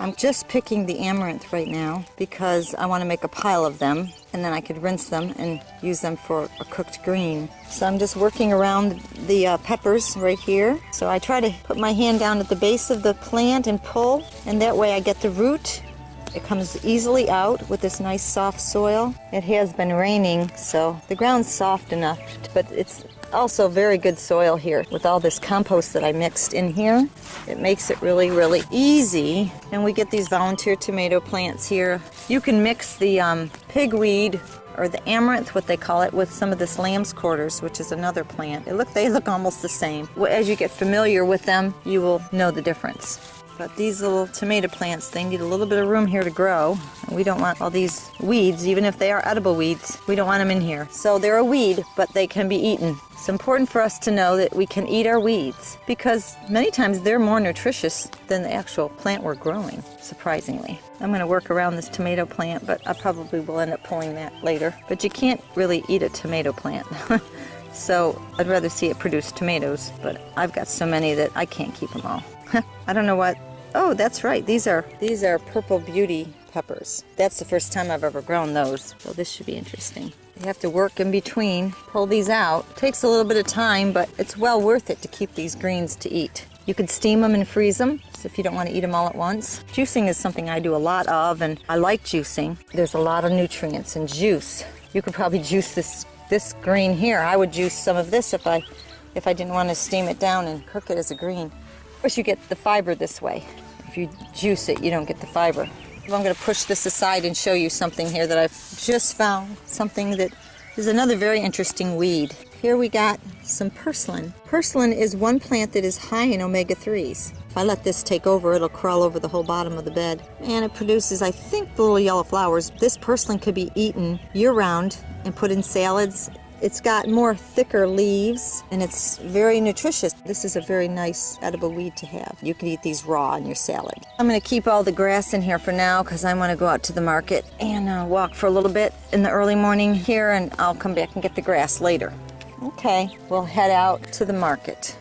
I'm just picking the amaranth right now because I want to make a pile of them, and then I could rinse them and use them for a cooked green. So I'm just working around the peppers right here. So I try to put my hand down at the base of the plant and pull, and that way I get the root. It comes easily out with this nice soft soil. It has been raining, so the ground's soft enough, but it's also very good soil here with all this compost that I mixed in here. It makes it really, really easy. And we get these volunteer tomato plants here. You can mix the pigweed, or the amaranth, what they call it, with some of this lambsquarters, which is another plant. They look almost the same. As you get familiar with them, you will know the difference. But these little tomato plants, they need a little bit of room here to grow. And we don't want all these weeds, even if they are edible weeds. We don't want them in here. So they're a weed, but they can be eaten. It's important for us to know that we can eat our weeds because many times they're more nutritious than the actual plant we're growing, surprisingly. I'm going to work around this tomato plant, but I probably will end up pulling that later. But you can't really eat a tomato plant. So I'd rather see it produce tomatoes, but I've got so many that I can't keep them all. I don't know what. Oh, that's right. These are purple beauty peppers. That's the first time I've ever grown those. So this should be interesting. You have to work in between, pull these out. It takes a little bit of time, but it's well worth it to keep these greens to eat. You could steam them and freeze them, so if you don't want to eat them all at once. Juicing is something I do a lot of, and I like juicing. There's a lot of nutrients in juice. You could probably juice this green here. I would juice some of this if I didn't want to steam it down and cook it as a green. Of course, you get the fiber this way. If you juice it, you don't get the fiber. Well, I'm going to push this aside and show you something here that I've just found. Something that is another very interesting weed. Here we got some purslane. Purslane is one plant that is high in omega-3s. If I let this take over, it'll crawl over the whole bottom of the bed. And it produces, I think, the little yellow flowers. This purslane could be eaten year-round and put in salads. It's got more thicker leaves, and it's very nutritious. This is a very nice edible weed to have. You can eat these raw in your salad. I'm going to keep all the grass in here for now because I want to go out to the market and walk for a little bit in the early morning here, and I'll come back and get the grass later. Okay, we'll head out to the market.